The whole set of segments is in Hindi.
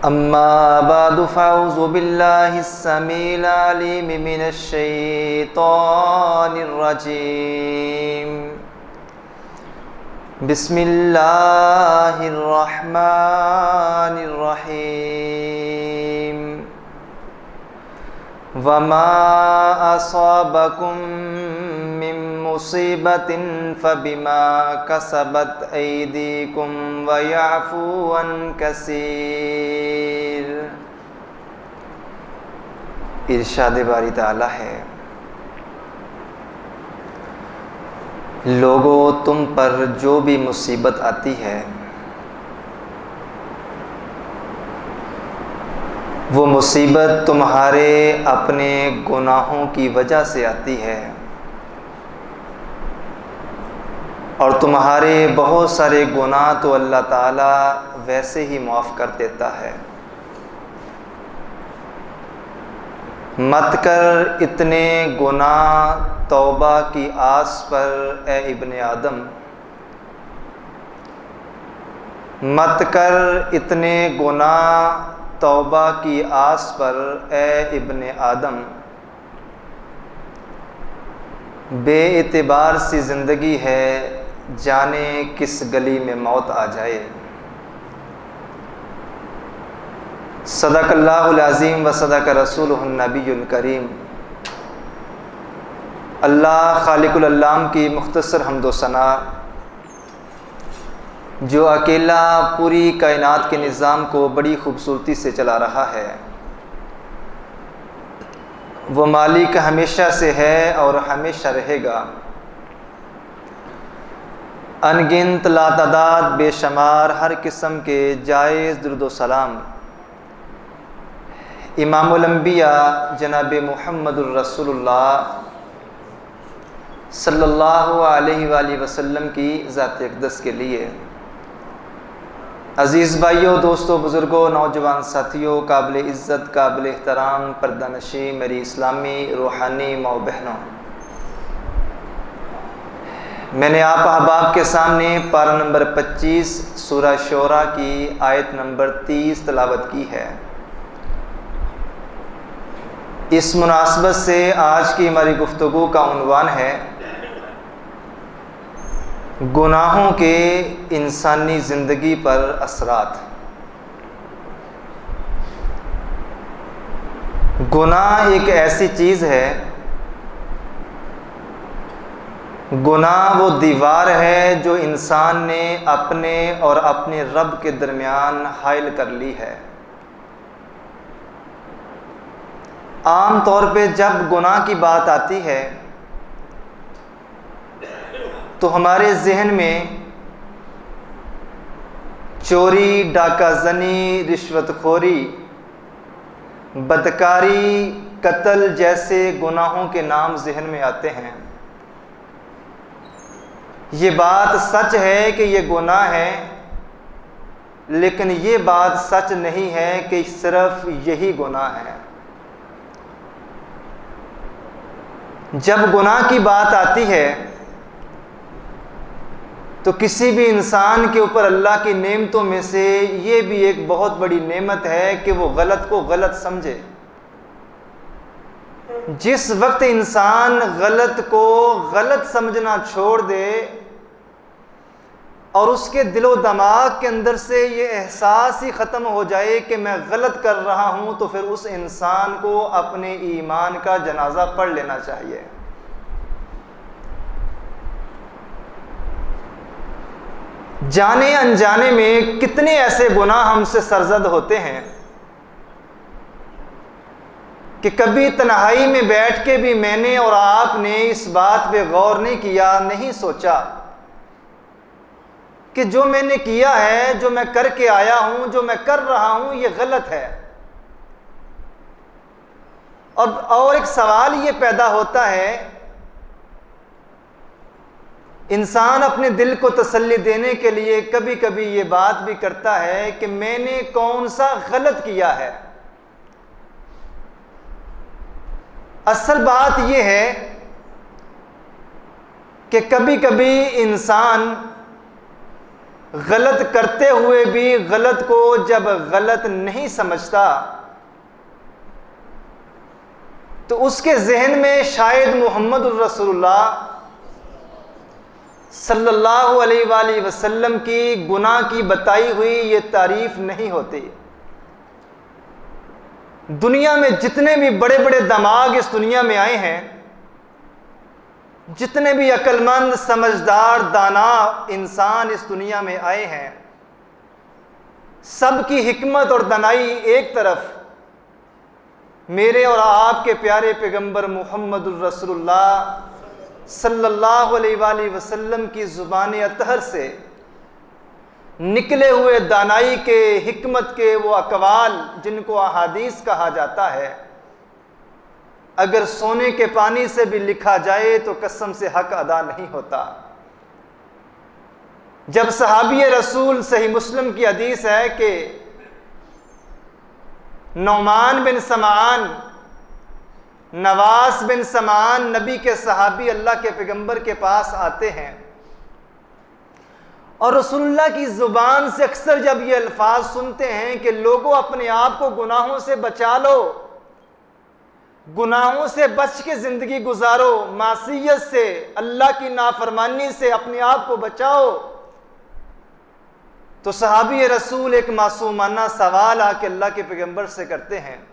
अम्मा बादु फ़अऊज़ु बिल्लाहिस्समीइल अलीम मिनश्शैतानिर्रजीम। बिस्मिल्लाहिर्रहमानिर्रहीम। वमा असाबकुम मिन मुसीबतिन फबिमा कसबत ऐदीकुम व यअफू अन कसीर। इरशाद बारी ताला है, लोगों तुम पर जो भी मुसीबत आती है वो मुसीबत तुम्हारे अपने गुनाहों की वजह से आती है और तुम्हारे बहुत सारे गुनाह तो अल्लाह ताला वैसे ही माफ़ कर देता है। मत कर इतने गुनाह तौबा की आस पर ए इब्ने आदम, मत कर इतने गुनाह तौबा की आस पर ए इब्ने आदम। बेइतिबार सी ज़िंदगी है, जाने किस गली में मौत आ जाए। सदक़ल्लाहुल अज़ीम व सदक़ रसूलुहुन नबियुल करीम। अल्लाह खालिकुल अल्लाम की मुख्तसर हम्द व सना, जो अकेला पूरी कायनात के निज़ाम को बड़ी खूबसूरती से चला रहा है, वो मालिक हमेशा से है और हमेशा रहेगा। अनगिनत लातादाद बेशुमार हर किस्म के जायज़ दुरूद व सलाम इमामुल अंबिया जनाब मुहम्मदुर रसूलुल्लाह सल्लल्लाहु अलैहि वसल्लम की ज़ात अक़दस के लिए। अज़ीज़ भाइयों, दोस्तों, बुज़ुर्गों, नौजवान साथियों, काबिल इज़्ज़त काबिल एहतराम पर्दानशी मेरी इस्लामी रूहानी माँ बहनों, मैंने आप अहबाब के सामने पारा नंबर 25 सूरह शोरा की आयत नंबर 30 तलावत की है। इस मुनासबत से आज की हमारी गुफ्तगू का उन्वान है गुनाहों के इंसानी ज़िंदगी पर असरात। गुनाह एक ऐसी चीज़ है, गुनाह वो दीवार है जो इंसान ने अपने और अपने रब के दरमियान हाइल कर ली है। आम तौर पे जब गुनाह की बात आती है तो हमारे जहन में चोरी, डाकाज़नी, रिश्वतखोरी, बदकारी, कत्ल जैसे गुनाहों के नाम जहन में आते हैं। ये बात सच है कि ये गुनाह है, लेकिन ये बात सच नहीं है कि सिर्फ यही गुनाह है। जब गुनाह की बात आती है तो किसी भी इंसान के ऊपर अल्लाह की नेमतों में से ये भी एक बहुत बड़ी नेमत है कि वो गलत को गलत समझे। जिस वक्त इंसान गलत को गलत समझना छोड़ दे और उसके दिलो दिमाग के अंदर से ये एहसास ही ख़त्म हो जाए कि मैं गलत कर रहा हूँ, तो फिर उस इंसान को अपने ईमान का जनाजा पढ़ लेना चाहिए। जाने अनजाने में कितने ऐसे गुनाह हमसे सरजद होते हैं कि कभी तन्हाई में बैठ के भी मैंने और आपने इस बात पे गौर नहीं किया, नहीं सोचा कि जो मैंने किया है, जो मैं करके आया हूं, जो मैं कर रहा हूं, ये गलत है। और एक सवाल ये पैदा होता है, इंसान अपने दिल को तसल्ली देने के लिए कभी कभी ये बात भी करता है कि मैंने कौन सा गलत किया है। असल बात यह है कि कभी कभी इंसान गलत करते हुए भी गलत को जब गलत नहीं समझता तो उसके जहन में शायद मुहम्मदुर रसूलुल्लाह सल्लल्लाहु अलैहि वसल्लम की गुनाह की बताई हुई ये तारीफ नहीं होती। दुनिया में जितने भी बड़े बड़े दिमाग इस दुनिया में आए हैं, जितने भी अक्लमंद समझदार दाना इंसान इस दुनिया में आए हैं, सबकी हिकमत और दानाई एक तरफ मेरे और आपके प्यारे पैगंबर मुहम्मदुर रसूलुल्लाह सल्लल्लाहु अलैहि वसल्लम की ज़ुबान अतहर से निकले हुए दानाई के, हिकमत के वो अकवाल जिनको अहादीस कहा जाता है, अगर सोने के पानी से भी लिखा जाए तो कसम से हक अदा नहीं होता। जब सहाबी रसूल, सही मुस्लिम की हदीस है कि नौमान बिन समान, नवास बिन समान नबी के सहाबी अल्लाह के पैगंबर के पास आते हैं और रसूलुल्लाह की ज़ुबान से अक्सर जब ये अल्फाज सुनते हैं कि लोगों अपने आप को गुनाहों से बचा लो, गुनाहों से बच के ज़िंदगी गुजारो, मासियत से, अल्लाह की नाफरमानी से अपने आप को बचाओ, तो सहाबी रसूल एक मासूमाना सवाल आके अल्लाह के पैगंबर से करते हैं,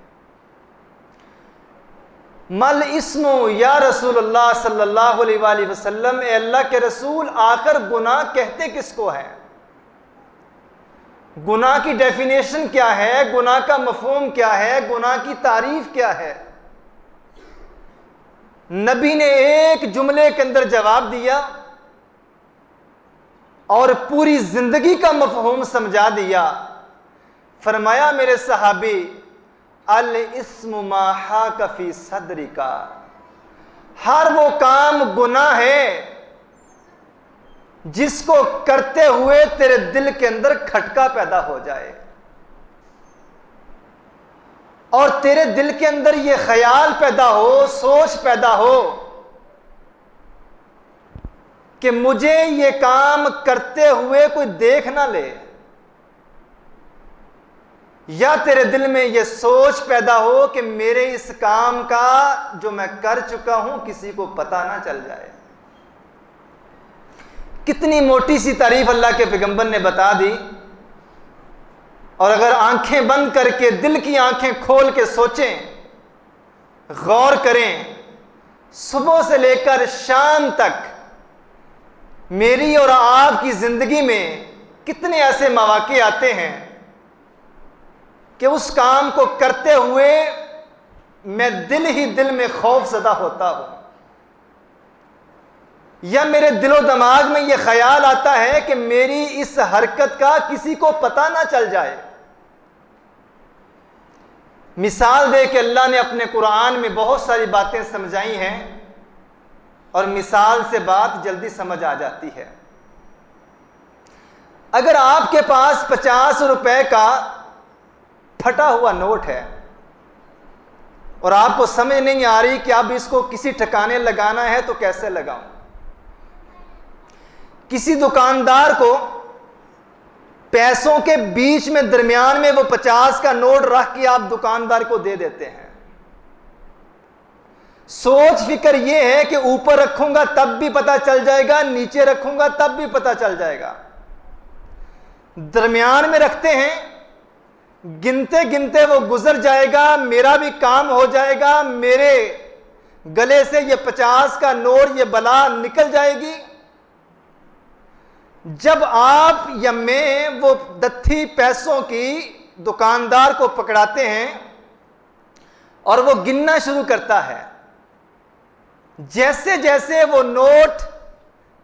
मल इस्मो या रसूलुल्लाह सल्लल्लाहु अलैहि वसल्लम, ए अल्लाह के रसूल आखिर गुनाह कहते किसको है? गुनाह की डेफिनेशन क्या है? गुनाह का मफहूम क्या है? गुनाह की तारीफ क्या है? नबी ने एक जुमले के अंदर जवाब दिया और पूरी जिंदगी का मफहूम समझा दिया। फरमाया मेरे सहाबी, अल इस्मु मा हाका फी सदरिका, हर वो काम गुनाह है जिसको करते हुए तेरे दिल के अंदर खटका पैदा हो जाए और तेरे दिल के अंदर ये ख्याल पैदा हो, सोच पैदा हो कि मुझे ये काम करते हुए कोई देख ना ले, या तेरे दिल में ये सोच पैदा हो कि मेरे इस काम का जो मैं कर चुका हूं किसी को पता ना चल जाए। कितनी मोटी सी तारीफ अल्लाह के पैगंबर ने बता दी। और अगर आंखें बंद करके, दिल की आंखें खोल के सोचें, गौर करें, सुबह से लेकर शाम तक मेरी और आपकी जिंदगी में कितने ऐसे मौके आते हैं कि उस काम को करते हुए मैं दिल ही दिल में खौफजदा होता हूं, या मेरे दिलो दिमाग में यह ख्याल आता है कि मेरी इस हरकत का किसी को पता ना चल जाए। मिसाल दे के अल्लाह ने अपने कुरान में बहुत सारी बातें समझाई हैं और मिसाल से बात जल्दी समझ आ जाती है। अगर आपके पास 50 रुपए का फटा हुआ नोट है और आपको समझ नहीं आ रही कि अब इसको किसी ठिकाने लगाना है तो कैसे लगाऊं, किसी दुकानदार को पैसों के बीच में दरमियान में वो 50 का नोट रख के आप दुकानदार को दे देते हैं। सोच फिक्र ये है कि ऊपर रखूंगा तब भी पता चल जाएगा, नीचे रखूंगा तब भी पता चल जाएगा। दरमियान में रखते हैं, गिनते गिनते वो गुजर जाएगा, मेरा भी काम हो जाएगा, मेरे गले से ये 50 का नोट, ये बला निकल जाएगी। जब आप या मैं वो दत्थी पैसों की दुकानदार को पकड़ाते हैं और वो गिनना शुरू करता है, जैसे जैसे वो नोट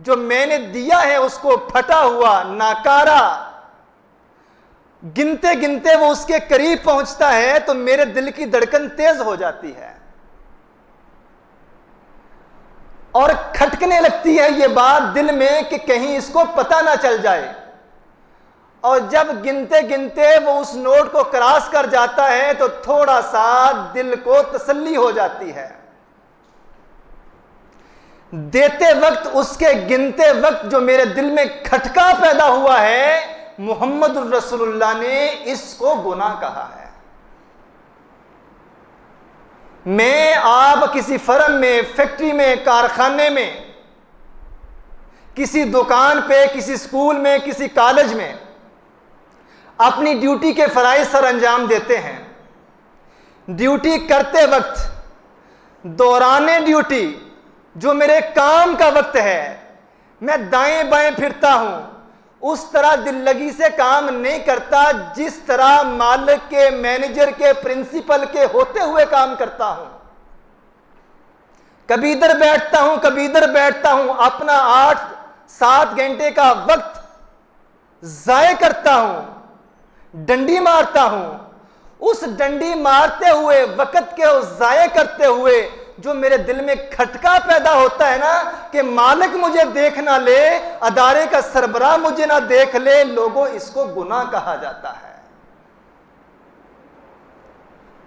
जो मैंने दिया है उसको फटा हुआ, नाकारा, गिनते गिनते वो उसके करीब पहुंचता है तो मेरे दिल की धड़कन तेज हो जाती है और खटकने लगती है ये बात दिल में कि कहीं इसको पता ना चल जाए। और जब गिनते गिनते वो उस नोट को क्रॉस कर जाता है तो थोड़ा सा दिल को तसल्ली हो जाती है। देते वक्त, उसके गिनते वक्त जो मेरे दिल में खटका पैदा हुआ है, मुहम्मदुर रसूलुल्लाह ने इसको गुनाह कहा है। मैं आप किसी फर्म में, फैक्ट्री में, कारखाने में, किसी दुकान पे, किसी स्कूल में, किसी कॉलेज में अपनी ड्यूटी के फराइज सर अंजाम देते हैं। ड्यूटी करते वक्त, दौराने ड्यूटी, जो मेरे काम का वक्त है, मैं दाएं बाएं फिरता हूं, उस तरह दिल लगी से काम नहीं करता जिस तरह मालिक के, मैनेजर के, प्रिंसिपल के होते हुए काम करता हूं। कभी इधर बैठता हूं, कभी इधर बैठता हूं, अपना 8-7 घंटे का वक्त जाये करता हूं, डंडी मारता हूं। उस डंडी मारते हुए वक्त के जाये करते हुए जो मेरे दिल में खटका पैदा होता है ना कि मालिक मुझे देख ना ले, अदारे का सरबराह मुझे ना देख ले, लोगों इसको गुनाह कहा जाता है।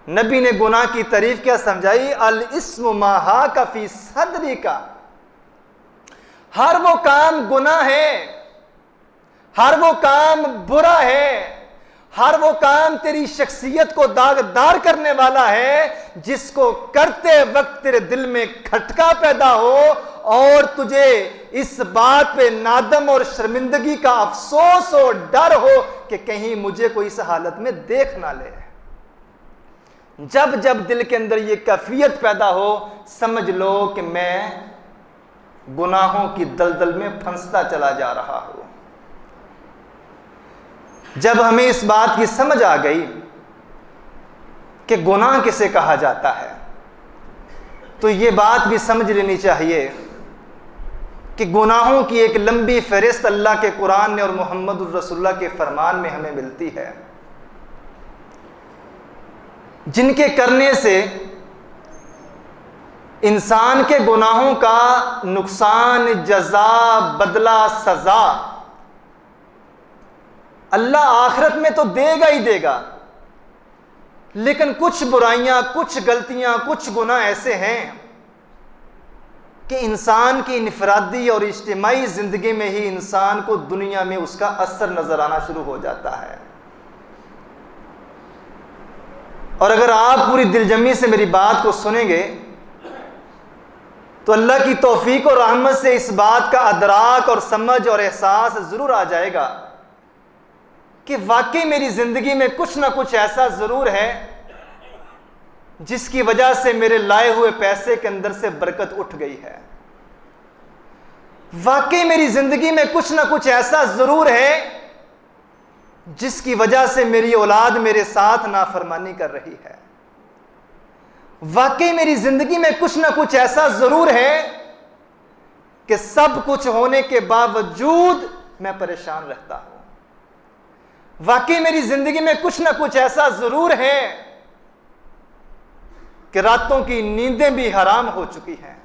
नबी ने गुनाह की तारीफ क्या समझाई? अल इस्मु मा हाका फी सदरी का। हर वो काम गुनाह है, हर वो काम बुरा है, हर वो काम तेरी शख्सियत को दागदार करने वाला है जिसको करते वक्त तेरे दिल में खटका पैदा हो और तुझे इस बात पे नादम और शर्मिंदगी का अफसोस और डर हो कि कहीं मुझे कोई इस हालत में देख ना ले। जब जब दिल के अंदर ये कैफियत पैदा हो, समझ लो कि मैं गुनाहों की दलदल में फंसता चला जा रहा हूं। जब हमें इस बात की समझ आ गई कि गुनाह किसे कहा जाता है, तो ये बात भी समझ लेनी चाहिए कि गुनाहों की एक लंबी फहरिस्त अल्लाह के कुरान ने और मुहम्मदुर रसूलुल्लाह के फरमान में हमें मिलती है, जिनके करने से इंसान के गुनाहों का नुकसान, जजा, बदला, सजा अल्लाह आखिरत में तो देगा ही देगा। लेकिन कुछ बुराइयां, कुछ गलतियां, कुछ गुनाह ऐसे हैं कि इंसान की इनफरादी और इज्तिमाई जिंदगी में ही इंसान को दुनिया में उसका असर नजर आना शुरू हो जाता है। और अगर आप पूरी दिलजमी से मेरी बात को सुनेंगे तो अल्लाह की तौफीक और रहमत से इस बात का अदराक और समझ और एहसास जरूर आ जाएगा कि वाकई मेरी जिंदगी में कुछ ना कुछ ऐसा जरूर है जिसकी वजह से मेरे लाए हुए पैसे के अंदर से बरकत उठ गई है। वाकई मेरी जिंदगी में कुछ ना कुछ ऐसा जरूर है जिसकी वजह से मेरी औलाद मेरे साथ नाफरमानी कर रही है। वाकई मेरी जिंदगी में कुछ ना कुछ ऐसा जरूर है कि सब कुछ होने के बावजूद मैं परेशान रहता हूं। वाकई मेरी जिंदगी में कुछ ना कुछ ऐसा जरूर है कि रातों की नींदें भी हराम हो चुकी हैं।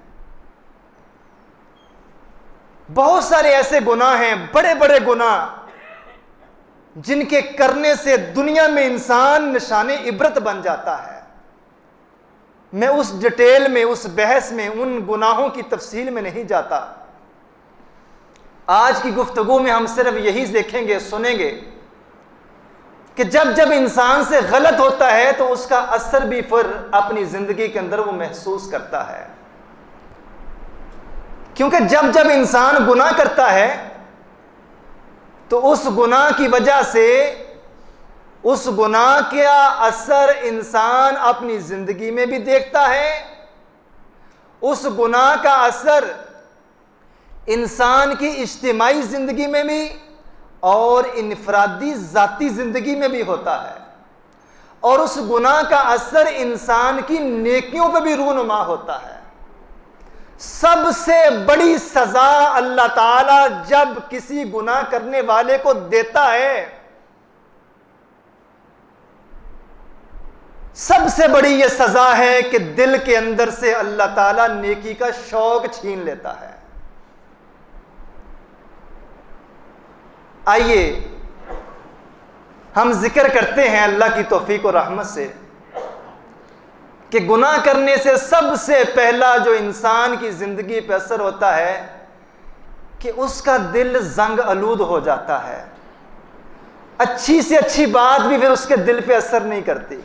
बहुत सारे ऐसे गुनाह हैं, बड़े बड़े गुनाह, जिनके करने से दुनिया में इंसान निशाने इबरत बन जाता है। मैं उस डिटेल में, उस बहस में, उन गुनाहों की तफसील में नहीं जाता। आज की गुफ्तगू में हम सिर्फ यही देखेंगे, सुनेंगे कि जब जब इंसान से गलत होता है तो उसका असर भी फिर अपनी जिंदगी के अंदर वो महसूस करता है। क्योंकि जब जब इंसान गुनाह करता है तो उस गुनाह की वजह से उस गुनाह का असर इंसान अपनी जिंदगी में भी देखता है। उस गुनाह का असर इंसान की इज्तिमाई जिंदगी में भी और इनफरादी जाती जिंदगी में भी होता है। और उस गुनाह का असर इंसान की नेकियों पर भी रूनुमा होता है। सबसे बड़ी सजा अल्लाह ताला जब किसी गुनाह करने वाले को देता है, सबसे बड़ी यह सजा है कि दिल के अंदर से अल्लाह ताला नेकी का शौक छीन लेता है। आइए हम जिक्र करते हैं अल्लाह की तौफीक और रहमत से कि गुनाह करने से सबसे पहला जो इंसान की जिंदगी पे असर होता है कि उसका दिल जंग आलूद हो जाता है। अच्छी से अच्छी बात भी फिर उसके दिल पे असर नहीं करती,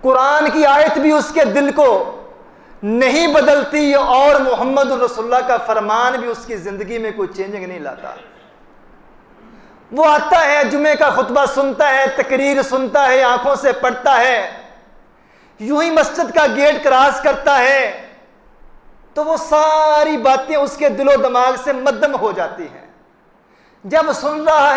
कुरान की आयत भी उसके दिल को नहीं बदलती, और मोहम्मद रसूलुल्लाह का फरमान भी उसकी जिंदगी में कोई चेंजिंग नहीं लाता। वो आता है, जुमे का खुतबा सुनता है, तकरीर सुनता है, आंखों से पढ़ता है, यूं ही मस्जिद का गेट क्रॉस करता है तो वो सारी बातें उसके दिलो दिमाग से मद्दम हो जाती हैं। जब सुन रहा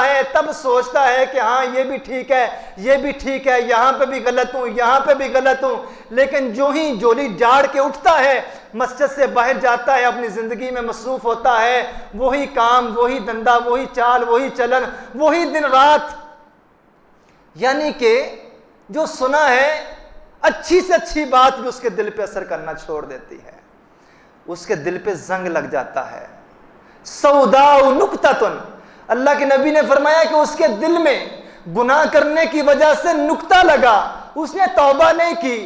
है तब सोचता है कि हाँ ये भी ठीक है, ये भी ठीक है, यहाँ पे भी गलत हूँ, यहाँ पे भी गलत हूँ। लेकिन जो ही जोली जाड़ के उठता है, मस्जिद से बाहर जाता है, अपनी ज़िंदगी में मसरूफ़ होता है, वही काम, वही धंधा, वही चाल, वही चलन, वही दिन रात। यानी कि जो सुना है अच्छी से अच्छी बात भी उसके दिल पे असर करना छोड़ देती है, उसके दिल पे जंग लग जाता है। सौदाउ नुक्तातुन, अल्लाह के नबी ने फरमाया कि उसके दिल में गुनाह करने की वजह से नुक्ता लगा, उसने तौबा नहीं की,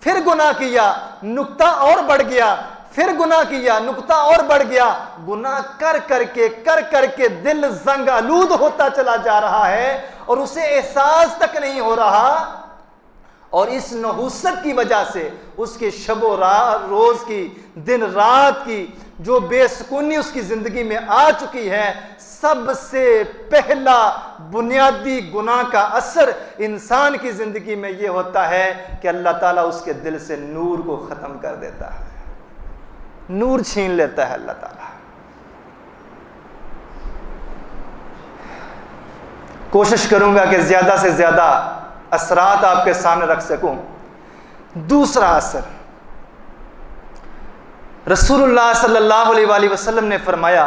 फिर गुनाह किया, नुक्ता और बढ़ गया, फिर गुनाह किया, नुक्ता और बढ़ गया। गुनाह कर करके दिल जंग आलूद होता चला जा रहा है और उसे एहसास तक नहीं हो रहा। और इस नहुसत की वजह से उसके शबो रोज की, दिन रात की जो बेसुकूनी उसकी जिंदगी में आ चुकी है, सबसे पहला बुनियादी गुनाह का असर इंसान की जिंदगी में यह होता है कि अल्लाह ताला उसके दिल से नूर को खत्म कर देता है, नूर छीन लेता है अल्लाह ताला। कोशिश करूंगा कि ज्यादा से ज्यादा असरात आपके सामने रख सकूं। दूसरा असर, रसूलुल्लाह सल्लल्लाहु अलैहि वसल्लम ने फरमाया,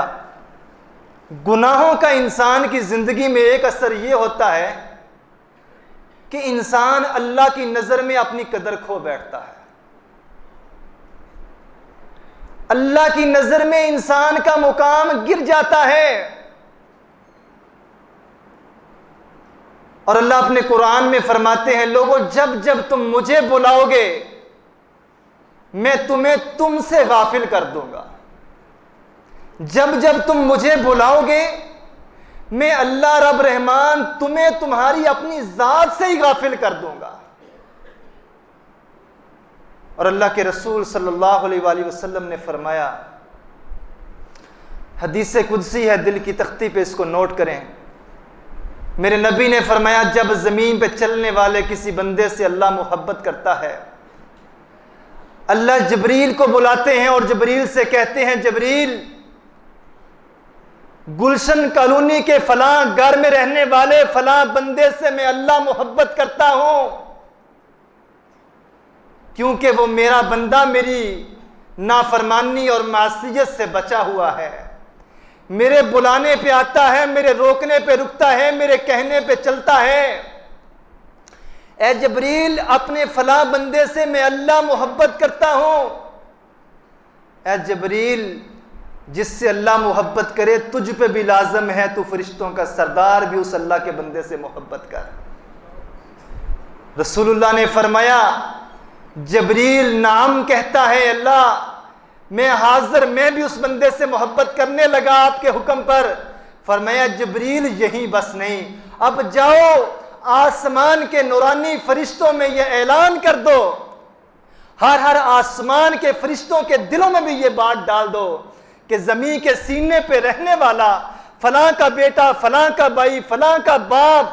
गुनाहों का इंसान की जिंदगी में एक असर यह होता है कि इंसान अल्लाह की नजर में अपनी कदर खो बैठता है। अल्लाह की नजर में इंसान का मुकाम गिर जाता है। और अल्लाह अपने कुरान में फरमाते हैं, लोगों जब जब तुम मुझे बुलाओगे मैं तुम्हें तुमसे गाफिल कर दूंगा। जब जब तुम मुझे बुलाओगे मैं अल्लाह रब रहमान तुम्हें तुम्हारी अपनी जात से ही गाफिल कर दूंगा। और अल्लाह के रसूल सल्लल्लाहु अलैहि वसल्लम ने फरमाया, हदीस कुदसी है, दिल की तख्ती पे इसको नोट करें। मेरे नबी ने फरमाया, जब जमीन पे चलने वाले किसी बंदे से अल्लाह मोहब्बत करता है, अल्लाह जबरील को बुलाते हैं और जबरील से कहते हैं, जबरील गुलशन कॉलोनी के फलां घर में रहने वाले फलां बंदे से मैं अल्लाह मोहब्बत करता हूं, क्योंकि वो मेरा बंदा मेरी नाफरमानी और मासियत से बचा हुआ है, मेरे बुलाने पे आता है, मेरे रोकने पे रुकता है, मेरे कहने पे चलता है। ए जबरील अपने फला बंदे से मैं अल्लाह मोहब्बत करता हूं। ए जबरील जिससे अल्लाह मोहब्बत करे तुझ पे भी लाजम है, तू फरिश्तों का सरदार भी उस अल्लाह के बंदे से मोहब्बत कर। रसूलुल्लाह ने फरमाया, जबरील नाम कहता है, अल्लाह मैं हाजिर, मैं भी उस बंदे से मोहब्बत करने लगा आपके हुक्म पर। फरमाया, जबरील यही बस नहीं, अब जाओ आसमान के नूरानी फरिश्तों में यह ऐलान कर दो, हर हर आसमान के फरिश्तों के दिलों में भी यह बात डाल दो कि जमीन के सीने पे रहने वाला फलां का बेटा, फलां का भाई, फलां का बाप,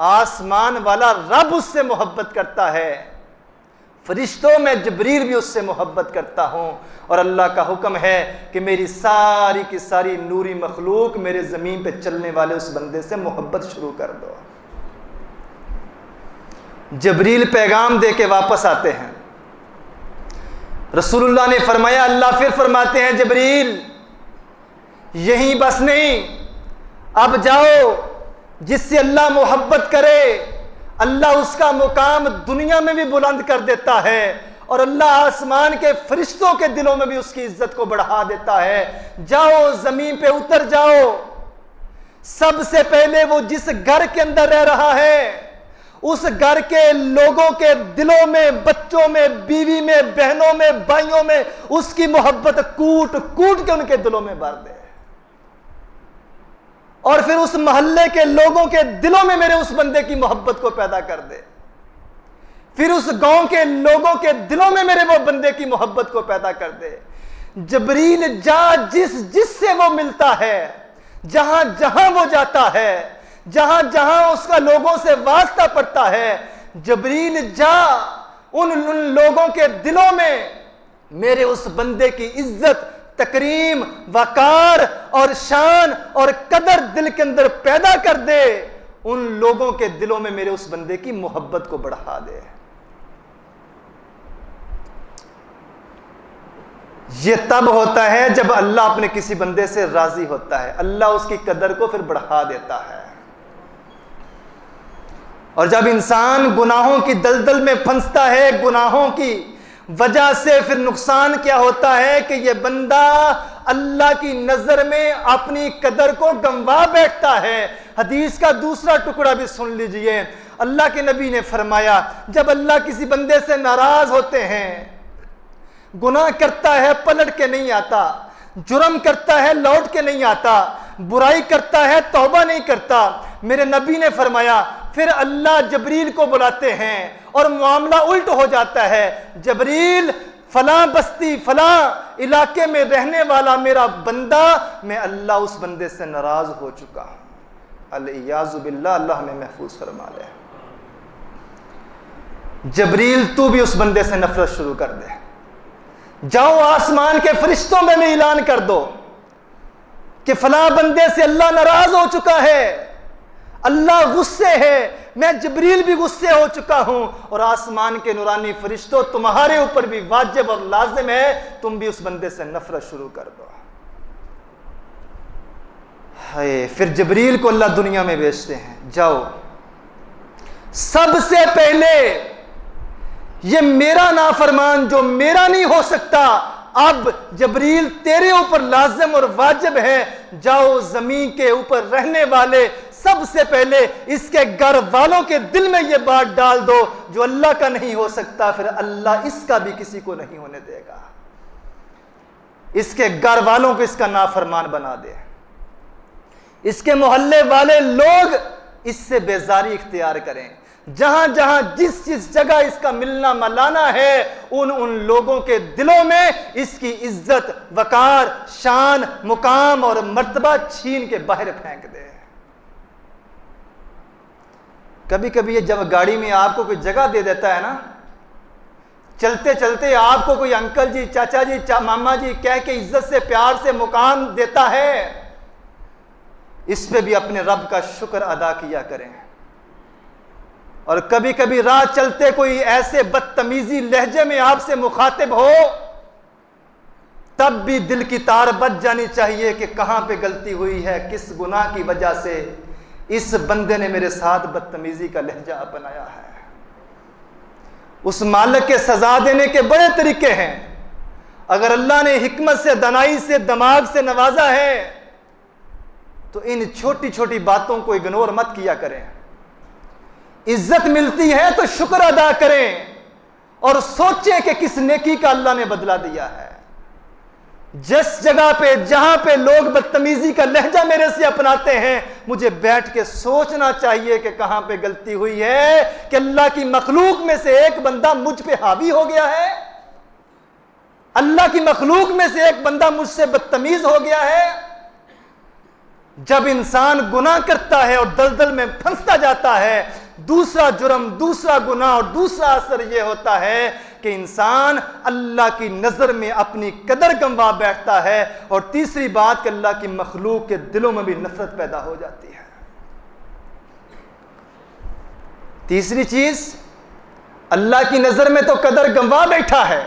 आसमान वाला रब उससे मोहब्बत करता है, फरिश्तों में जबरील भी उससे मोहब्बत करता हूं। और अल्लाह का हुक्म है कि मेरी सारी की सारी नूरी मखलूक मेरे ज़मीन पे चलने वाले उस बंदे से मोहब्बत शुरू कर दो। जबरील पैगाम दे के वापस आते हैं। रसूलुल्लाह ने फरमाया, अल्लाह फिर फरमाते हैं, जबरील यही बस नहीं, अब जाओ जिससे अल्लाह मोहब्बत करे अल्लाह उसका मुकाम दुनिया में भी बुलंद कर देता है और अल्लाह आसमान के फरिश्तों के दिलों में भी उसकी इज्जत को बढ़ा देता है। जाओ जमीन पे उतर जाओ, सबसे पहले वो जिस घर के अंदर रह रहा है उस घर के लोगों के दिलों में, बच्चों में, बीवी में, बहनों में, भाइयों में उसकी मोहब्बत कूट कूट के उनके दिलों में भर दे। और फिर उस मोहल्ले के लोगों के दिलों में मेरे उस बंदे की मोहब्बत को पैदा कर दे। फिर उस गांव के लोगों के दिलों में मेरे वो बंदे की मोहब्बत को पैदा कर दे। जबरील जिससे वो मिलता है, जहां जहां वो जाता है, जहां जहां उसका लोगों से वास्ता पड़ता है, जबरील उन लोगों के दिलों में मेरे उस बंदे की इज्जत, तकरीम, वकार और शान और कदर दिल के अंदर पैदा कर दे। उन लोगों के दिलों में मेरे उस बंदे की मोहब्बत को बढ़ा दे। ये तब होता है जब अल्लाह अपने किसी बंदे से राजी होता है, अल्लाह उसकी कदर को फिर बढ़ा देता है। और जब इंसान गुनाहों की दलदल में फंसता है, गुनाहों की वजह से फिर नुकसान क्या होता है कि ये बंदा अल्लाह की नजर में अपनी कदर को गंवा बैठता है। हदीस का दूसरा टुकड़ा भी सुन लीजिए। अल्लाह के नबी ने फरमाया, जब अल्लाह किसी बंदे से नाराज होते हैं, गुनाह करता है पलट के नहीं आता, जुर्म करता है लौट के नहीं आता, बुराई करता है तौबा नहीं करता, मेरे नबी ने फरमाया फिर अल्लाह जबरील को बुलाते हैं और मामला उल्ट हो जाता है। जबरील, फलां बस्ती, फलां इलाके में रहने वाला मेरा बंदा, मैं अल्लाह उस बंदे से नाराज हो चुका हूं। अल-इयाज़ु बिल्लाह, अल्लाह हमें महफूज फरमा ले। जबरील तू भी उस बंदे से नफरत शुरू कर दे। जाओ आसमान के फरिश्तों में भी ऐलान कर दो कि फलां बंदे से अल्लाह नाराज हो चुका है, अल्लाह गुस्से है, मैं जबरील भी गुस्से हो चुका हूं, और आसमान के नूरानी फरिश्तों तुम्हारे ऊपर भी वाजिब और लाजिम है, तुम भी उस बंदे से नफरत शुरू कर दो। हाय, फिर जबरील को अल्लाह दुनिया में भेजते हैं, जाओ सबसे पहले ये मेरा नाफरमान जो मेरा नहीं हो सकता, अब जबरील तेरे ऊपर लाजिम और वाजिब है, जाओ जमीन के ऊपर रहने वाले सबसे पहले इसके घर वालों के दिल में यह बात डाल दो जो अल्लाह का नहीं हो सकता, फिर अल्लाह इसका भी किसी को नहीं होने देगा। इसके घर वालों को इसका नाफरमान बना दे, इसके मोहल्ले वाले लोग इससे बेजारी इख्तियार करें, जहां जहां जिस जगह इसका मिलना मलाना है, उन लोगों के दिलों में इसकी इज्जत, वकार, शान, मुकाम और मर्तबा छीन के बाहर फेंक दे। कभी कभी ये जब गाड़ी में आपको कोई जगह दे देता है ना, चलते चलते आपको कोई अंकल जी, चाचा जी, मामा जी कह के इज्जत से, प्यार से मुकाम देता है, इस पे भी अपने रब का शुक्र अदा किया करें। और कभी कभी राह चलते कोई ऐसे बदतमीजी लहजे में आपसे मुखातिब हो, तब भी दिल की तार बज जानी चाहिए कि कहां पे गलती हुई है, किस गुनाह की वजह से इस बंदे ने मेरे साथ बदतमीजी का लहजा अपनाया है। उस मालिक के सजा देने के बड़े तरीके हैं। अगर अल्लाह ने हिकमत से, दनाई से, दिमाग से नवाजा है, तो इन छोटी छोटी बातों को इग्नोर मत किया करें। इज्जत मिलती है तो शुक्र अदा करें और सोचें कि किस नेकी का अल्लाह ने बदला दिया है। जिस जगह पे, जहां पे लोग बदतमीजी का लहजा मेरे से अपनाते हैं, मुझे बैठ के सोचना चाहिए कि कहां पे गलती हुई है कि अल्लाह की मखलूक में से एक बंदा मुझ पे हावी हो गया है, अल्लाह की मखलूक में से एक बंदा मुझसे बदतमीज हो गया है। जब इंसान गुनाह करता है और दलदल में फंसता जाता है, दूसरा जुर्म, दूसरा गुनाह और दूसरा असर यह होता है कि इंसान अल्लाह की नजर में अपनी कदर गंवा बैठता है, और तीसरी बात कि अल्लाह की मखलूक के दिलों में भी नफरत पैदा हो जाती है। तीसरी चीज, अल्लाह की नजर में तो कदर गंवा बैठा है,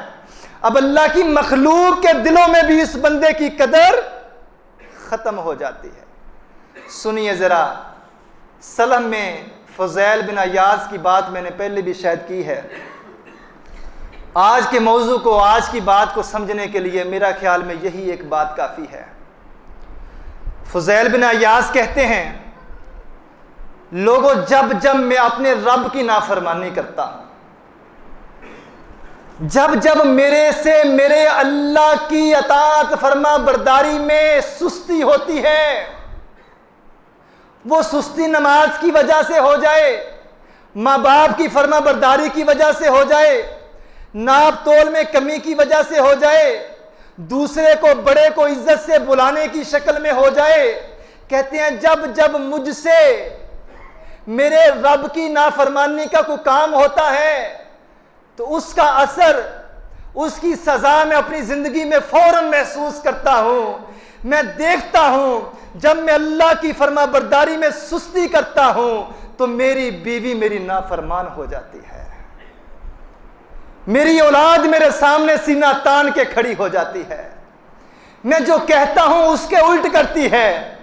अब अल्लाह की मखलूक के दिलों में भी इस बंदे की कदर खत्म हो जाती है। सुनिए जरा, सलम में फुज़ैल बिन अयाज की बात मैंने पहले भी शायद की है। आज के मौजू को, आज की बात को समझने के लिए मेरा ख्याल में यही एक बात काफ़ी है। फुज़ैल बिन अयाज कहते हैं लोगों, जब जब मैं अपने रब की नाफरमानी करता हूं, जब जब मेरे से मेरे अल्लाह की अताअत फरमा बरदारी में सुस्ती होती है, वो सुस्ती नमाज की वजह से हो जाए, माँ बाप की फरमा बरदारी की वजह से हो जाए, नाप तोल में कमी की वजह से हो जाए, दूसरे को बड़े को इज्जत से बुलाने की शक्ल में हो जाए, कहते हैं जब जब मुझसे मेरे रब की नाफरमानी का कोई काम होता है तो उसका असर, उसकी सजा मैं अपनी जिंदगी में फौरन महसूस करता हूं। मैं देखता हूं जब मैं अल्लाह की फरमा बरदारी में सुस्ती करता हूं तो मेरी बीवी मेरी नाफरमान हो जाती है, मेरी औलाद मेरे सामने सीना तान के खड़ी हो जाती है, मैं जो कहता हूं उसके उल्ट करती है।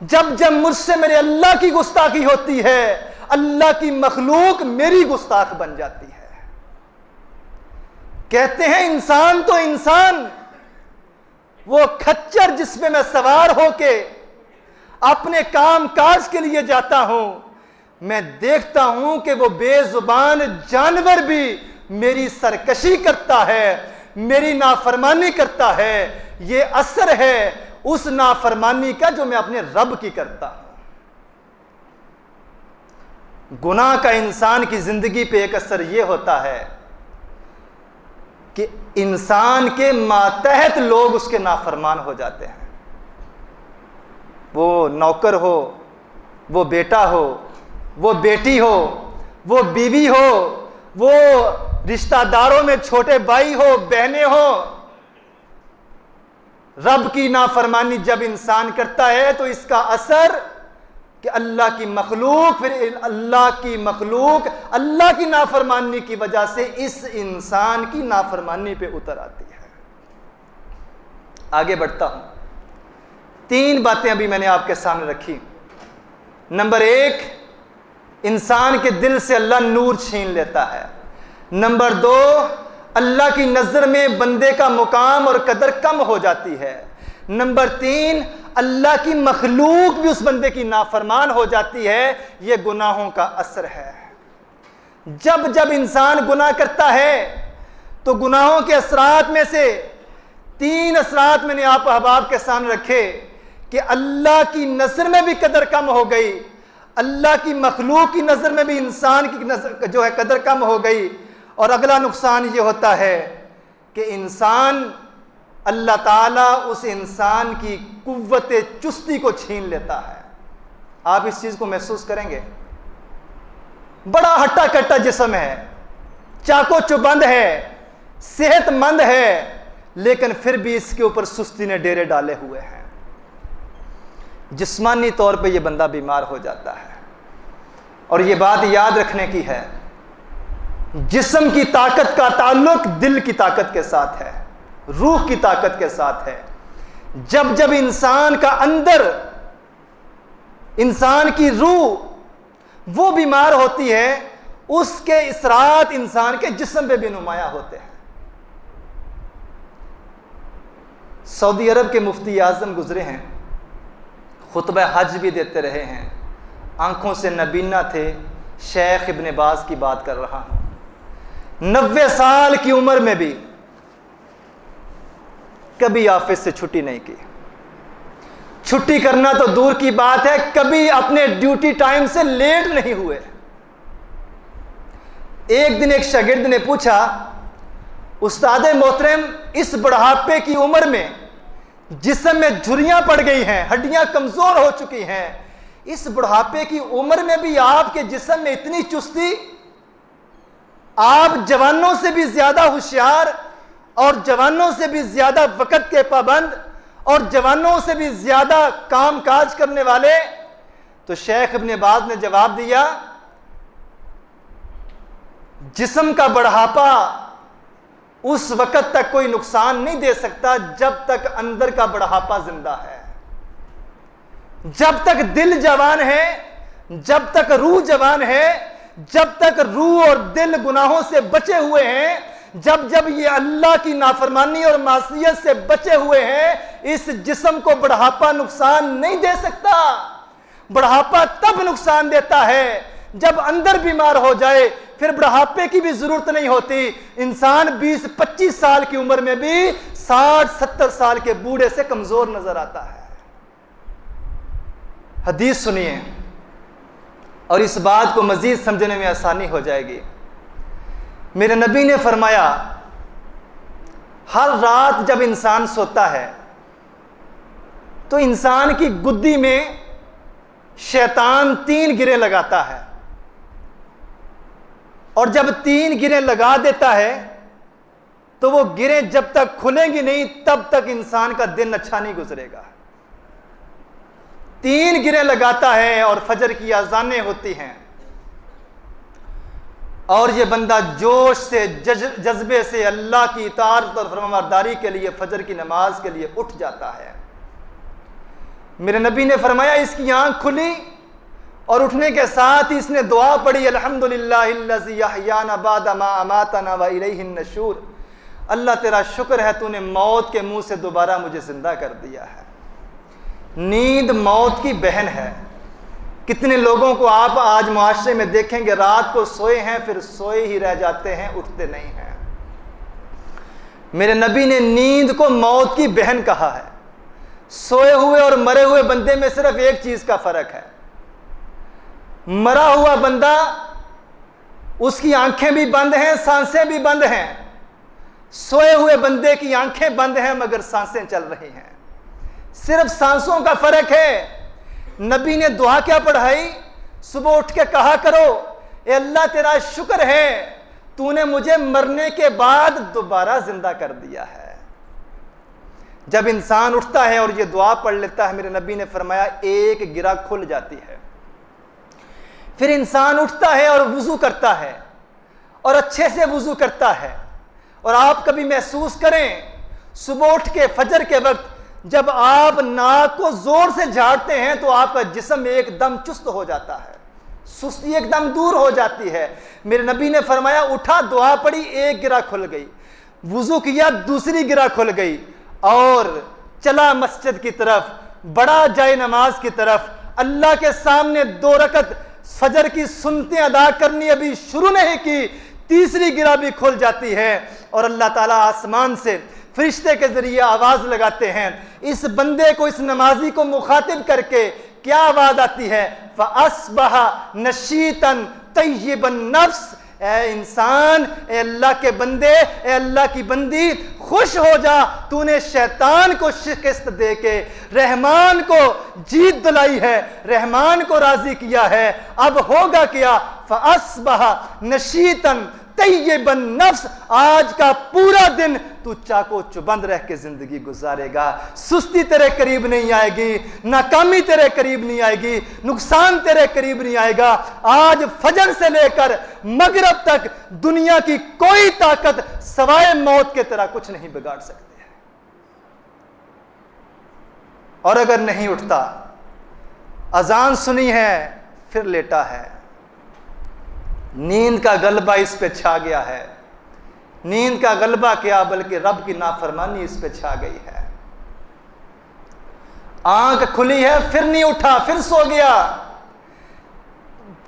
जब जब मुझसे मेरे अल्लाह की गुस्ताखी होती है, अल्लाह की मखलूक मेरी गुस्ताख बन जाती है। कहते हैं इंसान तो इंसान, वो खच्चर जिसमें मैं सवार होके अपने काम काज के लिए जाता हूं, मैं देखता हूं कि वो बेजुबान जानवर भी मेरी सरकशी करता है, मेरी नाफरमानी करता है। ये असर है उस नाफरमानी का जो मैं अपने रब की करता हूं। गुनाह का इंसान की जिंदगी पे एक असर यह होता है कि इंसान के मातहत लोग उसके नाफरमान हो जाते हैं। वो नौकर हो, वो बेटा हो, वो बेटी हो, वो बीवी हो, वो रिश्तेदारों में छोटे भाई हो, बहनें हो, रब की नाफरमानी जब इंसान करता है तो इसका असर कि अल्लाह की मखलूक, फिर अल्लाह की मखलूक अल्लाह की नाफरमानी की वजह से इस इंसान की नाफरमानी पे उतर आती है। आगे बढ़ता हूं, 3 बातें अभी मैंने आपके सामने रखी। नंबर 1, इंसान के दिल से अल्लाह नूर छीन लेता है। नंबर 2, अल्लाह की नजर में बंदे का मुकाम और कदर कम हो जाती है। नंबर 3, अल्लाह की मखलूक भी उस बंदे की नाफरमान हो जाती है। यह गुनाहों का असर है। जब जब इंसान गुनाह करता है तो गुनाहों के असरात में से 3 असरात मैंने आप अहबाब के सामने रखे कि अल्लाह की नजर में भी कदर कम हो गई, अल्लाह की मखलूक की नजर में भी इंसान की नजर जो है कदर कम हो गई। और अगला नुकसान ये होता है कि इंसान, अल्लाह ताला उस इंसान की कुव्वत चुस्ती को छीन लेता है। आप इस चीज को महसूस करेंगे। बड़ा हट्टा कट्टा जिस्म है, चाको चुबंद है, सेहतमंद है, लेकिन फिर भी इसके ऊपर सुस्ती ने डेरे डाले हुए हैं। जिस्मानी तौर पे ये बंदा बीमार हो जाता है। और ये बात याद रखने की है, जिस्म की ताकत का ताल्लुक दिल की ताकत के साथ है, रूह की ताकत के साथ है। जब जब इंसान का अंदर, इंसान की रूह वो बीमार होती है, उसके इसरात इंसान के जिस्म पे भी नुमाया होते हैं। सऊदी अरब के मुफ्ती आजम गुजरे हैं, खुतबा हज भी देते रहे हैं, आंखों से नबीना थे। शेख इब्न बाज की बात कर रहा हूं। 90 साल की उम्र में भी कभी ऑफिस से छुट्टी नहीं की। छुट्टी करना तो दूर की बात है, कभी अपने ड्यूटी टाइम से लेट नहीं हुए। एक दिन एक शागिर्द ने पूछा, उस्ताद मोहतरम, इस बुढ़ापे की उम्र में जिस्म में झुर्रियां पड़ गई हैं, हड्डियां कमजोर हो चुकी हैं, इस बुढ़ापे की उम्र में भी आपके जिस्म में इतनी चुस्ती, आप जवानों से भी ज्यादा होशियार और जवानों से भी ज्यादा वक्त के पाबंद और जवानों से भी ज्यादा काम काज करने वाले। तो शेख इब्न बाज ने जवाब दिया, जिस्म का बढ़ापा उस वक्त तक कोई नुकसान नहीं दे सकता जब तक अंदर का बढ़ापा जिंदा है। जब तक दिल जवान है, जब तक रूह जवान है, जब तक रूह और दिल गुनाहों से बचे हुए हैं, जब जब ये अल्लाह की नाफरमानी और मासियत से बचे हुए हैं, इस जिस्म को बढ़ापा नुकसान नहीं दे सकता। बुढ़ापा तब नुकसान देता है जब अंदर बीमार हो जाए, फिर बुढ़ापे की भी जरूरत नहीं होती। इंसान 20-25 साल की उम्र में भी 60-70 साल के बूढ़े से कमजोर नजर आता है। हदीस सुनिए और इस बात को मजीद समझने में आसानी हो जाएगी। मेरे नबी ने फरमाया, हर रात जब इंसान सोता है तो इंसान की गुद्दी में शैतान 3 गिरें लगाता है, और जब 3 गिरें लगा देता है तो वो गिरें जब तक खुलेंगी नहीं तब तक इंसान का दिन अच्छा नहीं गुजरेगा। 3 गिरें लगाता है और फजर की अजानें होती हैं और ये बंदा जोश से जज्बे से अल्लाह की इताअत और फरमाबरदारी के लिए फजर की नमाज के लिए उठ जाता है। मेरे नबी ने फरमाया, इसकी आंख खुली और उठने के साथ ही इसने दुआ पढ़ी, अल्हम्दुलिल्लाहिल्लज़ी यहयाना बादा मा अमातना व इलैहिन नशूर। अल्लाह तेरा शुक्र है, तूने मौत के मुंह से दोबारा मुझे जिंदा कर दिया है। नींद मौत की बहन है। कितने लोगों को आप आज मुआशरे में देखेंगे, रात को सोए हैं फिर सोए ही रह जाते हैं, उठते नहीं हैं। मेरे नबी ने नींद को मौत की बहन कहा है। सोए हुए और मरे हुए बंदे में सिर्फ एक चीज का फर्क है, मरा हुआ बंदा उसकी आंखें भी बंद हैं, सांसें भी बंद हैं। सोए हुए बंदे की आंखें बंद हैं मगर सांसें चल रही हैं। सिर्फ सांसों का फर्क है। नबी ने दुआ क्या पढ़ाई? सुबह उठ के कहा करो, ए अल्लाह तेरा शुक्र है तूने मुझे मरने के बाद दोबारा जिंदा कर दिया है। जब इंसान उठता है और ये दुआ पढ़ लेता है, मेरे नबी ने फरमाया एक गिरा खुल जाती है। फिर इंसान उठता है और वुजू करता है और अच्छे से वुजू करता है। और आप कभी महसूस करें, सुबह उठ के फजर के वक्त जब आप नाक को जोर से झाड़ते हैं तो आपका जिस्म एकदम चुस्त हो जाता है, सुस्ती एकदम दूर हो जाती है। मेरे नबी ने फरमाया, उठा, दुआ पड़ी, एक गिरा खुल गई, वुजू किया, दूसरी गिरा खुल गई और चला मस्जिद की तरफ, बड़ा जाए नमाज की तरफ। अल्लाह के सामने 2 रकत फजर की सुन्नतें अदा करनी अभी शुरू नहीं की, तीसरी गिरा भी खुल जाती है और अल्लाह ताला आसमान से फरिश्ते के जरिए आवाज लगाते हैं। इस बंदे को, इस नमाजी को मुखातिब करके क्या आवाज आती है? फ़अस्बहा नशीतन तय्यिबन नफ्स। ए इंसान, ए अल्लाह के बंदे, ए अल्लाह की बंदी, खुश हो जा, तूने शैतान को शिकस्त दे के रहमान को जीत दिलाई है, रहमान को राजी किया है। अब होगा क्या? फ़अस्बहा नशीतन तय्यिबन नफ्स। आज का पूरा दिन तू चाको चुबंद रह के जिंदगी गुजारेगा। सुस्ती तेरे करीब नहीं आएगी, नाकामी तेरे करीब नहीं आएगी, नुकसान तेरे करीब नहीं आएगा। आज फजर से लेकर मगरिब तक दुनिया की कोई ताकत सवाए मौत के तरह कुछ नहीं बिगाड़ सकती है। और अगर नहीं उठता, अजान सुनी है फिर लेटा है, नींद का गलबा इस पे छा गया है। नींद का गलबा क्या, बल्कि रब की नाफरमानी इस पे छा गई है। आंख खुली है फिर नहीं उठा, फिर सो गया,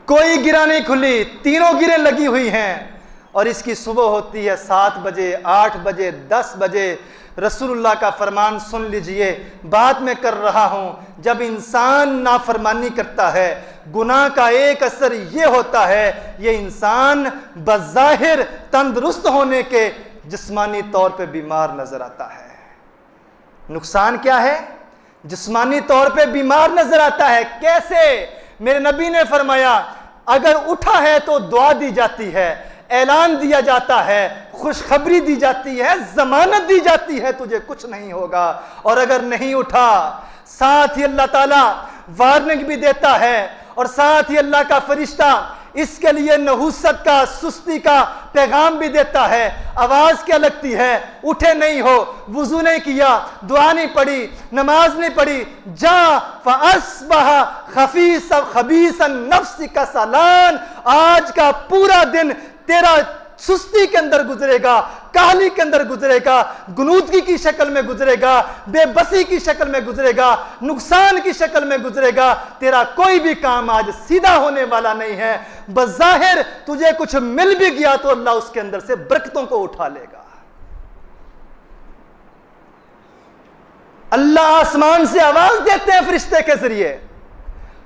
कोई गिरा नहीं खुली, 3 गिरें लगी हुई हैं और इसकी सुबह होती है 7 बजे, 8 बजे, 10 बजे। रसूलुल्लाह का फरमान सुन लीजिए, बात मैं कर रहा हूं। जब इंसान नाफरमानी करता है, गुनाह का एक असर यह होता है, यह इंसान बज़ाहिर तंदुरुस्त होने के जिस्मानी तौर पे बीमार नजर आता है। नुकसान क्या है? जिस्मानी तौर पे बीमार नजर आता है। कैसे? मेरे नबी ने फरमाया, अगर उठा है तो दुआ दी जाती है, ऐलान दिया जाता है, खुशखबरी दी जाती है, जमानत दी जाती है, तुझे कुछ नहीं होगा। और अगर नहीं उठा, साथ ही अल्लाह ताला वार्निंग भी देता है और साथ ही अल्लाह का फरिश्ता इसके लिए नहुसत का, सुस्ती का पैगाम भी देता है। आवाज क्या लगती है? उठे नहीं हो, वुजू नहीं किया, दुआ नहीं पढ़ी, नमाज नहीं पढ़ी, जा फ़अस्बहा खबीसन नफ्स का सालान। आज का पूरा दिन तेरा सुस्ती के अंदर गुजरेगा, काहली के अंदर गुजरेगा, गुनूदगी की शक्ल में गुजरेगा, बेबसी की शक्ल में गुजरेगा, नुकसान की शक्ल में गुजरेगा। तेरा कोई भी काम आज सीधा होने वाला नहीं है। बज़ाहिर तुझे कुछ मिल भी गया तो अल्लाह उसके अंदर से बरकतों को उठा लेगा। अल्लाह आसमान से आवाज देते हैं फरिश्ते के जरिए,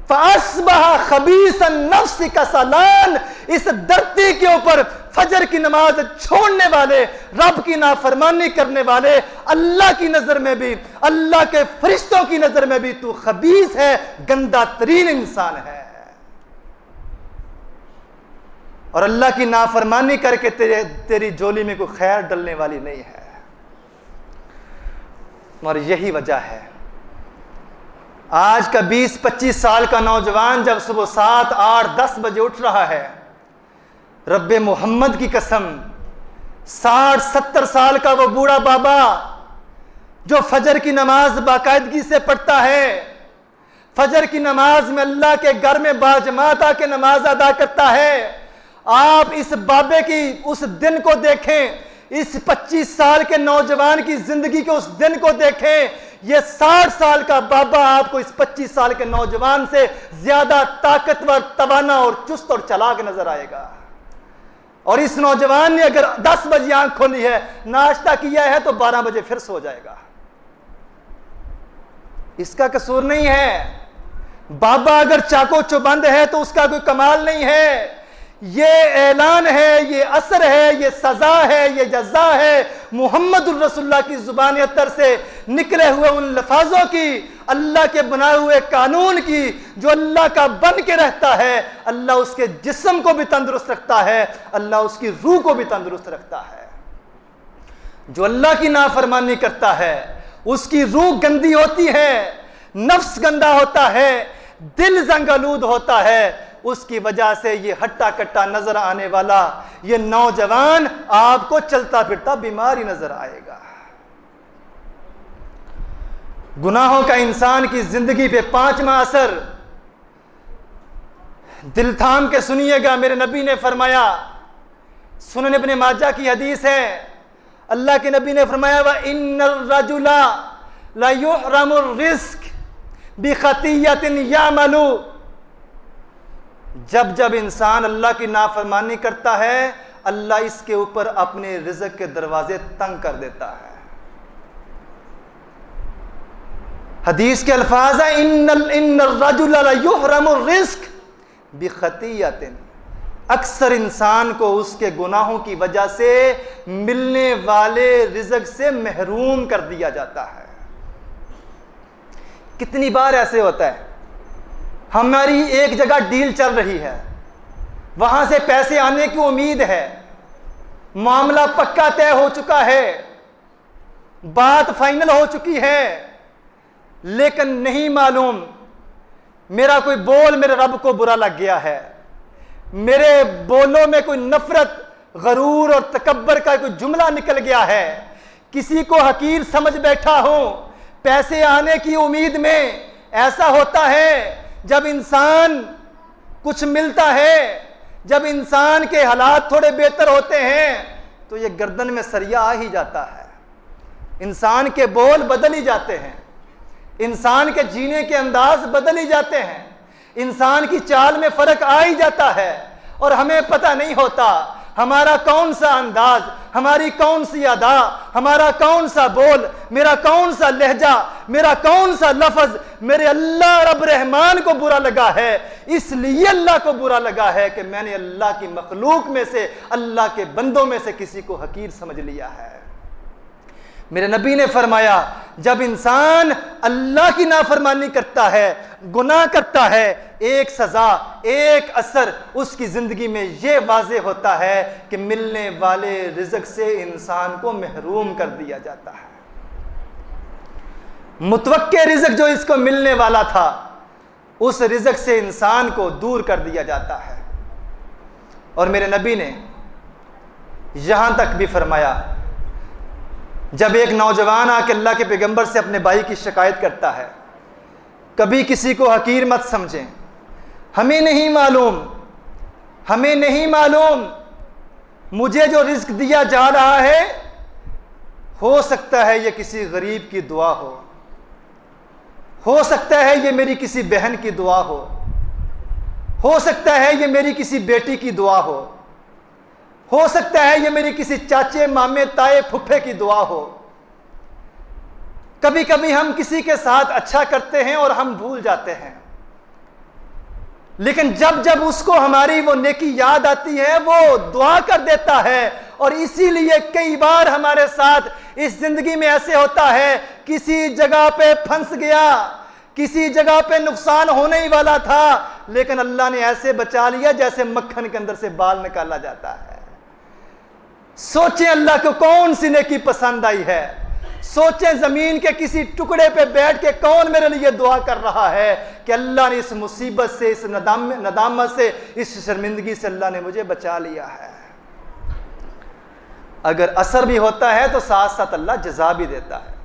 फ़अस्बहा खबीसन नफ्स का सलान, इस धरती के ऊपर फजर की नमाज छोड़ने वाले, रब की नाफरमानी करने वाले, अल्लाह की नजर में भी, अल्लाह के फरिश्तों की नजर में भी तू खबीस है, गंदा तरीन इंसान है। और अल्लाह की नाफरमानी करके तेरी झोली में कोई खैर डलने वाली नहीं है। और यही वजह है आज का 20-25 साल का नौजवान जब सुबह 7, 8, 10 बजे उठ रहा है, रब्बे मोहम्मद की कसम 60-70 साल का वो बूढ़ा बाबा जो फजर की नमाज बाकायदगी से पढ़ता है, फजर की नमाज में अल्लाह के घर में बाजमात आके नमाज अदा करता है, आप इस बाबे की उस दिन को देखें, इस 25 साल के नौजवान की जिंदगी के उस दिन को देखें। ये 60 साल का बाबा आपको इस 25 साल के नौजवान से ज्यादा ताकतवर, तवाना और चुस्त और चालाक नजर आएगा। और इस नौजवान ने अगर 10 बजे आंख खोली है, नाश्ता किया है, तो 12 बजे फिर सो जाएगा। इसका कसूर नहीं है। बाबा अगर चाको चौबंद है तो उसका कोई कमाल नहीं है। ये ऐलान है, ये असर है, ये सजा है, ये जजा है मुहम्मदुर रसूलुल्लाह की जुबान अतर से निकले हुए उन लफ्ज़ों की, अल्लाह के बनाए हुए कानून की। जो अल्लाह का बन के रहता है, अल्लाह उसके जिस्म को भी तंदुरुस्त रखता है, अल्लाह उसकी रूह को भी तंदुरुस्त रखता है। जो अल्लाह की नाफरमानी करता है उसकी रूह गंदी होती है, नफ्स गंदा होता है, दिल जंगलूद होता है। उसकी वजह से ये हट्टा कट्टा नजर आने वाला ये नौजवान आपको चलता फिरता बीमारी नजर आएगा। गुनाहों का इंसान की जिंदगी पे 5वां असर, दिल थाम के सुनिएगा। मेरे नबी ने फरमाया, सुनन इब्ने माजा की हदीस है, अल्लाह के नबी ने फरमाया, व इन्नर रजुला ला युहरमुर रिस्क बिखतियतिन यामलु। जब जब इंसान अल्लाह की नाफरमानी करता है, अल्लाह इसके ऊपर अपने रिज़्क़ के दरवाजे तंग कर देता है। हदीस के अल्फाज है, इन्नर रजुला ला युहरमुर रिस्क बिखतियतिन। अक्सर इंसान को उसके गुनाहों की वजह से मिलने वाले रिज़्क़ से महरूम कर दिया जाता है। कितनी बार ऐसे होता है, हमारी एक जगह डील चल रही है, वहां से पैसे आने की उम्मीद है, मामला पक्का तय हो चुका है, बात फाइनल हो चुकी है, लेकिन नहीं मालूम मेरा कोई बोल मेरे रब को बुरा लग गया है, मेरे बोलों में कोई नफरत, गरूर और तकब्बर का कोई जुमला निकल गया है, किसी को हकीर समझ बैठा हूं पैसे आने की उम्मीद में। ऐसा होता है जब इंसान कुछ मिलता है, जब इंसान के हालात थोड़े बेहतर होते हैं, तो ये गर्दन में सरिया आ ही जाता है। इंसान के बोल बदल ही जाते हैं, इंसान के जीने के अंदाज बदल ही जाते हैं, इंसान की चाल में फर्क आ ही जाता है। और हमें पता नहीं होता हमारा कौन सा अंदाज, हमारी कौन सी अदा, हमारा कौन सा बोल, मेरा कौन सा लहजा, मेरा कौन सा लफ्ज मेरे अल्लाह रब रहमान को बुरा लगा है। इसलिए अल्लाह को बुरा लगा है कि मैंने अल्लाह की मखलूक में से, अल्लाह के बंदों में से किसी को हकीर समझ लिया है। मेरे नबी ने फरमाया, जब इंसान अल्लाह की नाफरमानी करता है, गुनाह करता है, एक सजा, एक असर उसकी जिंदगी में यह वाज़े होता है कि मिलने वाले रिज़्क़ से इंसान को महरूम कर दिया जाता है। मुतवक्के रिज़्क़ जो इसको मिलने वाला था, उस रिज़्क़ से इंसान को दूर कर दिया जाता है। और मेरे नबी ने यहां तक भी फरमाया, जब एक नौजवान आके अल्लाह के पैगंबर से अपने भाई की शिकायत करता है, कभी किसी को हकीर मत समझें, हमें नहीं मालूम मुझे जो रिज़्क़ दिया जा रहा है हो सकता है ये किसी गरीब की दुआ हो सकता है ये मेरी किसी बहन की दुआ हो सकता है ये मेरी किसी बेटी की दुआ हो सकता है ये मेरी किसी चाचे मामे ताए फुफ्फे की दुआ हो। कभी कभी हम किसी के साथ अच्छा करते हैं और हम भूल जाते हैं, लेकिन जब जब उसको हमारी वो नेकी याद आती है वो दुआ कर देता है। और इसीलिए कई बार हमारे साथ इस जिंदगी में ऐसे होता है, किसी जगह पे फंस गया, किसी जगह पे नुकसान होने ही वाला था, लेकिन अल्लाह ने ऐसे बचा लिया जैसे मक्खन के अंदर से बाल निकाला जाता है। सोचें अल्लाह को कौन सी नेकी पसंद आई है, सोचें जमीन के किसी टुकड़े पे बैठ के कौन मेरे लिए दुआ कर रहा है कि अल्लाह ने इस मुसीबत से, इस नदामत से, इस शर्मिंदगी से अल्लाह ने मुझे बचा लिया है। अगर असर भी होता है तो साथ साथ अल्लाह जज़ा भी देता है।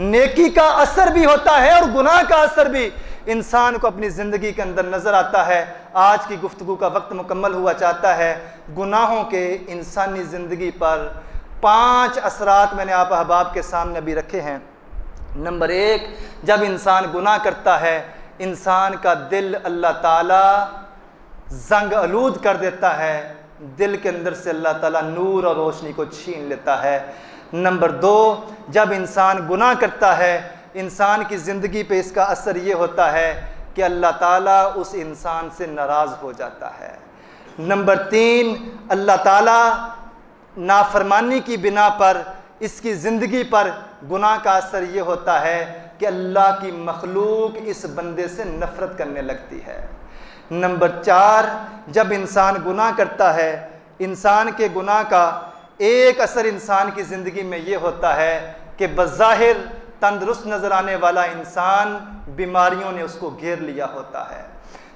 नेकी का असर भी होता है और गुनाह का असर भी इंसान को अपनी ज़िंदगी के अंदर नज़र आता है। आज की गुफ्तगू का वक्त मुकम्मल हुआ चाहता है। गुनाहों के इंसानी ज़िंदगी पर 5 असरात मैंने आप अहबाब के सामने अभी रखे हैं। नंबर 1, जब इंसान गुनाह करता है, इंसान का दिल अल्लाह ताला जंग आलूद कर देता है, दिल के अंदर से अल्लाह ताला नूर और रोशनी को छीन लेता है। नंबर 2, जब इंसान गुनाह करता है, इंसान की ज़िंदगी पे इसका असर ये होता है कि अल्लाह ताला उस इंसान से नाराज़ हो जाता है। नंबर 3, अल्लाह ताला नाफरमानी की बिना पर इसकी ज़िंदगी पर गुनाह का असर ये होता है कि अल्लाह की मखलूक इस बंदे से नफ़रत करने लगती है। नंबर 4, जब इंसान गुनाह करता है, इंसान के गुनाह का एक असर इंसान की ज़िंदगी में ये होता है कि बज़ाहिर तंदुरुस्त नज़र आने वाला इंसान बीमारियों ने उसको घेर लिया होता है।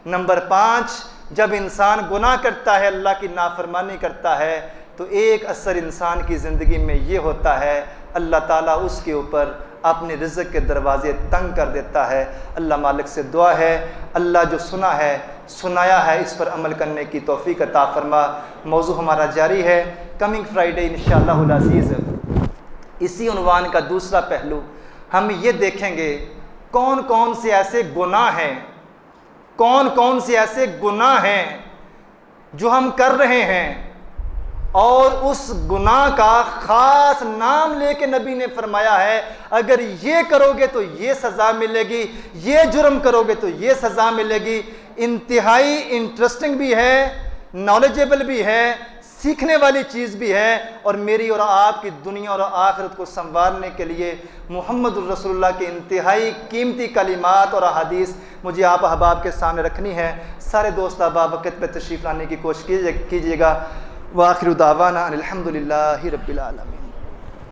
नंबर 5, जब इंसान गुनाह करता है, अल्लाह की नाफरमानी करता है, तो एक असर इंसान की ज़िंदगी में ये होता है, अल्लाह ताला उसके ऊपर अपने रिज़्क़ के दरवाज़े तंग कर देता है। अल्लाह मालिक से दुआ है, अल्लाह जो सुना है सुनाया है इस पर अमल करने की तौफ़ीक़ अता फ़रमा। मौज़ू हमारा जारी है। कमिंग फ्राइडे इंशाअल्लाहुल अज़ीज़ इसी उन्वान का दूसरा पहलू हम ये देखेंगे, कौन कौन से ऐसे गुनाह हैं, कौन कौन से ऐसे गुनाह हैं जो हम कर रहे हैं और उस गुनाह का ख़ास नाम लेके नबी ने फरमाया है अगर ये करोगे तो ये सज़ा मिलेगी, ये जुर्म करोगे तो ये सज़ा मिलेगी। इंतहाई इंटरेस्टिंग भी है, नॉलेजेबल भी है, सीखने वाली चीज़ भी है, और मेरी और आपकी दुनिया और आखिरत को संवारने के लिए मुहम्मदुर रसूलुल्लाह के इंतहाई कीमती कलिमात और अहादीस मुझे आप अहबाब के सामने रखनी है। सारे दोस्त अहबाब वक़्त पर तशरीफ़ लाने की कोशिश कीजिएगा। व आखिर दावाना अनिल हम्दुलिल्लाहि रब्बिल आलमीन।